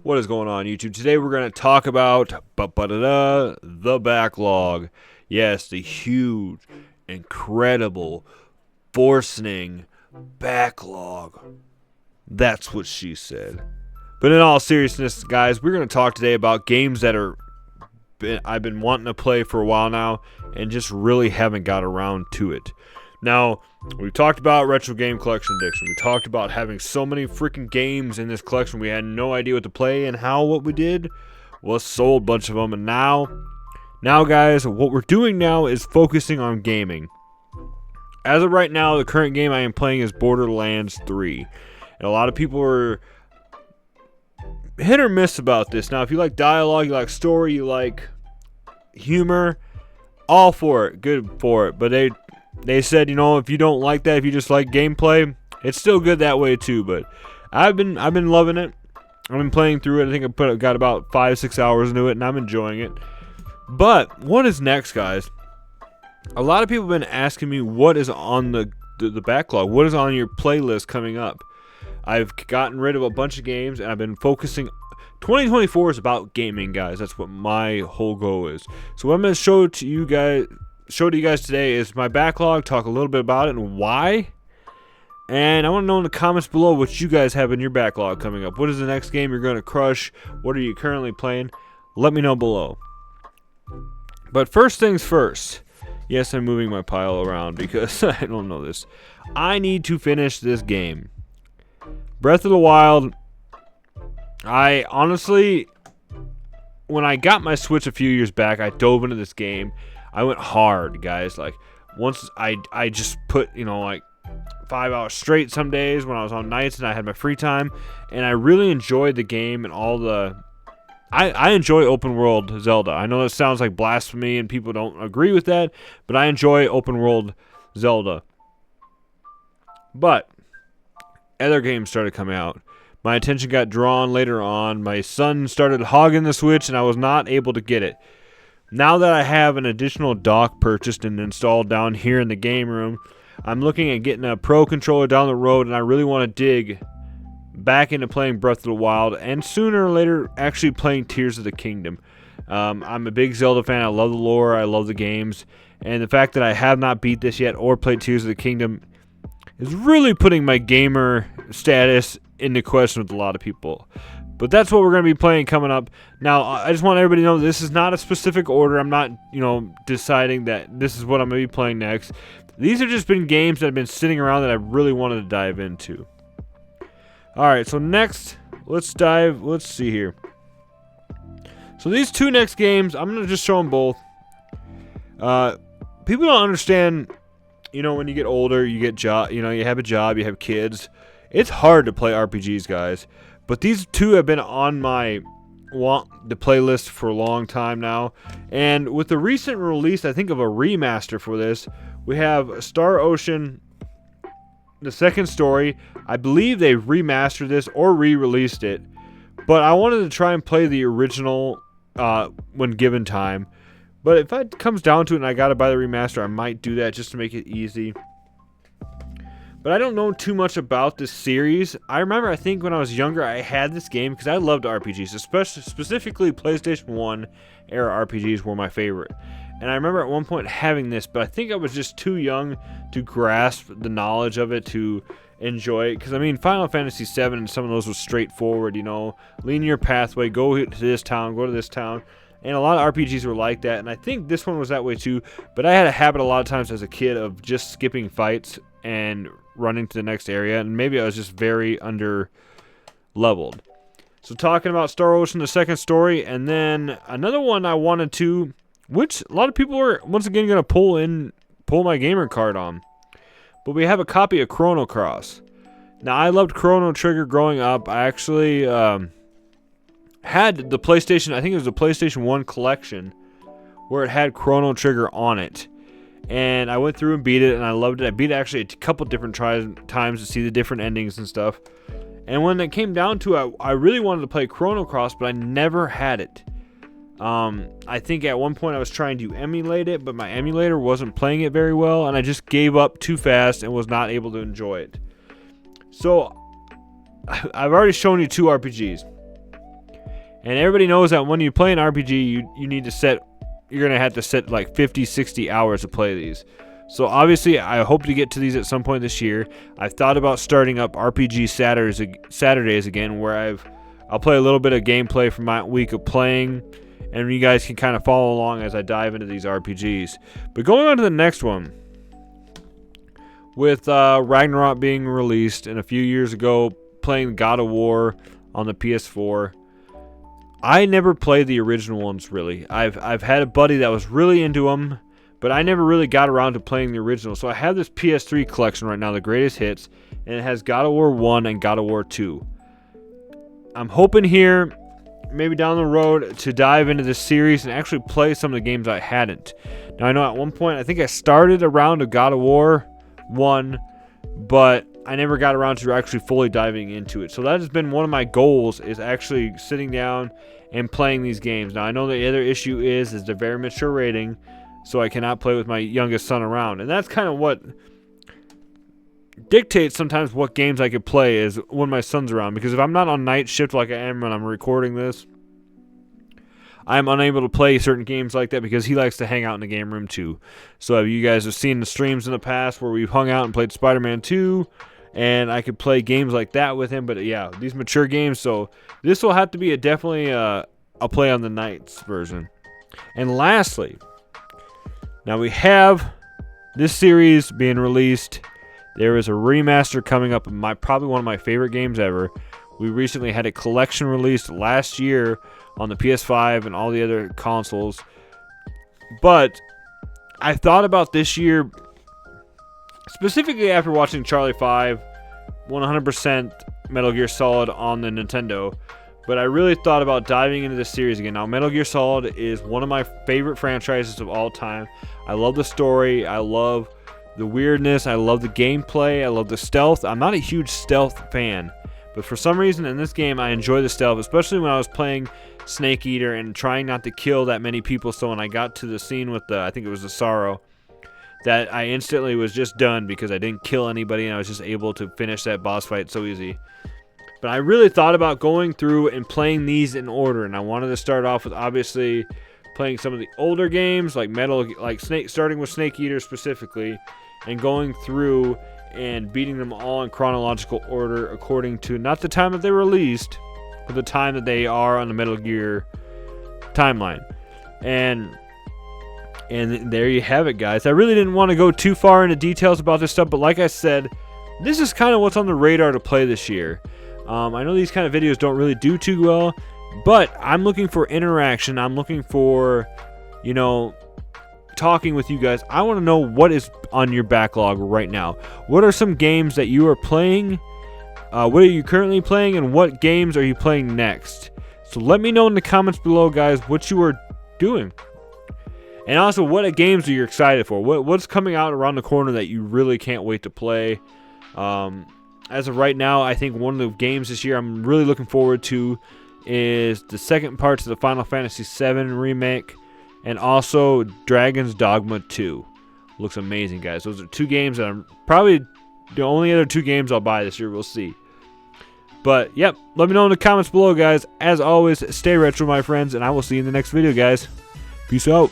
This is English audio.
What is going on, YouTube? Today we're going to talk about the backlog. Yes, the huge, incredible, forcing backlog. That's what she said. But in all seriousness, guys, we're going to talk today about games that I've been wanting to play for a while now and just really haven't got around to it. Now, we talked about retro game collection addiction. We talked about having so many freaking games in this collection. We had no idea what to play and how. What we did was sold a bunch of them. And now, guys, what we're doing now is focusing on gaming. As of right now, the current game I am playing is Borderlands 3. And a lot of people are hit or miss about this. Now, if you like dialogue, you like story, you like humor, all for it. Good for it. But they said, if you don't like that, if you just like gameplay, it's still good that way too. But I've been loving it. I've been playing through it. I think I got about 5-6 hours into it, and I'm enjoying it. But what is next, guys? A lot of people have been asking me what is on the backlog. What is on your playlist coming up? I've gotten rid of a bunch of games, and I've been focusing. 2024 is about gaming, guys. That's what my whole goal is. So what I'm going to show to you guys today is my backlog, talk a little bit about it and why. And I want to know in the comments below what you guys have in your backlog coming up. What is the next game you're going to crush? What are you currently playing? Let me know below. But first things first. Yes, I'm moving my pile around because I don't know this. I need to finish this game. Breath of the Wild. I honestly, when I got my Switch a few years back, I dove into this game. I went hard, guys. Like, once I just put, like 5 hours straight some days when I was on nights and I had my free time. And I really enjoyed the game and all the... I enjoy open world Zelda. I know that sounds like blasphemy and people don't agree with that, but I enjoy open world Zelda. But other games started coming out. My attention got drawn later on. My son started hogging the Switch and I was not able to get it. Now that I have an additional dock purchased and installed down here in the game room, I'm looking at getting a Pro Controller down the road, and I really want to dig back into playing Breath of the Wild and sooner or later actually playing Tears of the Kingdom. I'm a big Zelda fan. I love the lore. I love the games. And the fact that I have not beat this yet or played Tears of the Kingdom is really putting my gamer status into question with a lot of people. But that's what we're going to be playing coming up. Now, I just want everybody to know this is not a specific order. I'm not, deciding that this is what I'm going to be playing next. These have just been games that have been sitting around that I really wanted to dive into. Alright, so next, let's see here. So these two next games, I'm going to just show them both. People don't understand, when you get older, you get you have a job, you have kids. It's hard to play RPGs, guys. But these two have been on the playlist for a long time now. And with the recent release, I think, of a remaster for this, we have Star Ocean, the second story. I believe they remastered this or re-released it. But I wanted to try and play the original when given time. But if it comes down to it and I gotta buy the remaster, I might do that just to make it easy. But I don't know too much about this series. I think when I was younger, I had this game because I loved RPGs, especially specifically PlayStation 1 era RPGs were my favorite. And I remember at one point having this, but I think I was just too young to grasp the knowledge of it to enjoy it. Because, Final Fantasy VII and some of those was straightforward, linear pathway, go to this town, go to this town. And a lot of RPGs were like that, and I think this one was that way too. But I had a habit a lot of times as a kid of just skipping fights and running to the next area, and maybe I was just very under-leveled. So talking about Star Ocean, the second story, and then another one I wanted to, which a lot of people are once again going to pull my gamer card on. But we have a copy of Chrono Cross. Now, I loved Chrono Trigger growing up. I actually had the PlayStation, I think it was the PlayStation 1 collection, where it had Chrono Trigger on it. And I went through and beat it, and I loved it. I beat it actually a couple different times to see the different endings and stuff. And when it came down to it, I really wanted to play Chrono Cross, but I never had it. I think at one point I was trying to emulate it, but my emulator wasn't playing it very well, and I just gave up too fast and was not able to enjoy it. So, I've already shown you two RPGs. And everybody knows that when you play an RPG, you need to set, you're going to have to set like 50, 60 hours to play these. So obviously, I hope to get to these at some point this year. I've thought about starting up RPG Saturdays again, where I'll play a little bit of gameplay from my week of playing, and you guys can kind of follow along as I dive into these RPGs. But going on to the next one, with Ragnarok being released, and a few years ago playing God of War on the PS4, I never played the original ones really. I've had a buddy that was really into them, but I never really got around to playing the original. So I have this PS3 collection right now, the greatest hits, and it has God of War 1 and God of War 2. I'm hoping here, maybe down the road, to dive into this series and actually play some of the games I hadn't. Now I know at one point, I think I started around a God of War 1, but I never got around to actually fully diving into it. So that has been one of my goals, is actually sitting down and playing these games. Now I know the other issue is they're very mature rating, so I cannot play with my youngest son around. And that's kind of what dictates sometimes what games I could play is when my son's around. Because if I'm not on night shift like I am when I'm recording this, I'm unable to play certain games like that because he likes to hang out in the game room too. So you guys have seen the streams in the past where we've hung out and played Spider-Man 2, and I could play games like that with him. But yeah, these mature games, so this will have to be definitely a play on the nights version. And lastly, now we have this series being released. There is a remaster coming up of probably one of my favorite games ever. We recently had a collection released last year on the PS5 and all the other consoles. But I thought about this year, specifically after watching Charlie 5, 100% Metal Gear Solid on the Nintendo. But I really thought about diving into this series again. Now, Metal Gear Solid is one of my favorite franchises of all time. I love the story. I love the weirdness. I love the gameplay. I love the stealth. I'm not a huge stealth fan, but for some reason in this game I enjoy the stealth, especially when I was playing Snake Eater and trying not to kill that many people. So when I got to the scene with I think it was the Sorrow, that I instantly was just done because I didn't kill anybody and I was just able to finish that boss fight so easy. But I really thought about going through and playing these in order, and I wanted to start off with obviously playing some of the older games like starting with Snake Eater specifically, and going through and beating them all in chronological order according to not the time that they were released, but the time that they are on the Metal Gear timeline. And there you have it, guys. I really didn't want to go too far into details about this stuff, but like I said, this is kind of what's on the radar to play this year. I know these kind of videos don't really do too well, but I'm looking for interaction. I'm looking for, talking with you guys. I want to know what is on your backlog right now. What are some games that you are playing? What are you currently playing, and what games are you playing next? So let me know in the comments below, guys, what you are doing. And also, what games are you excited for? What's coming out around the corner that you really can't wait to play? As of right now, I think one of the games this year I'm really looking forward to is the second parts of the Final Fantasy VII remake, and also Dragon's Dogma 2. Looks amazing, guys. Those are two games that I'm probably the only other two games I'll buy this year. We'll see. But, yep, let me know in the comments below, guys. As always, stay retro, my friends, and I will see you in the next video, guys. Peace out.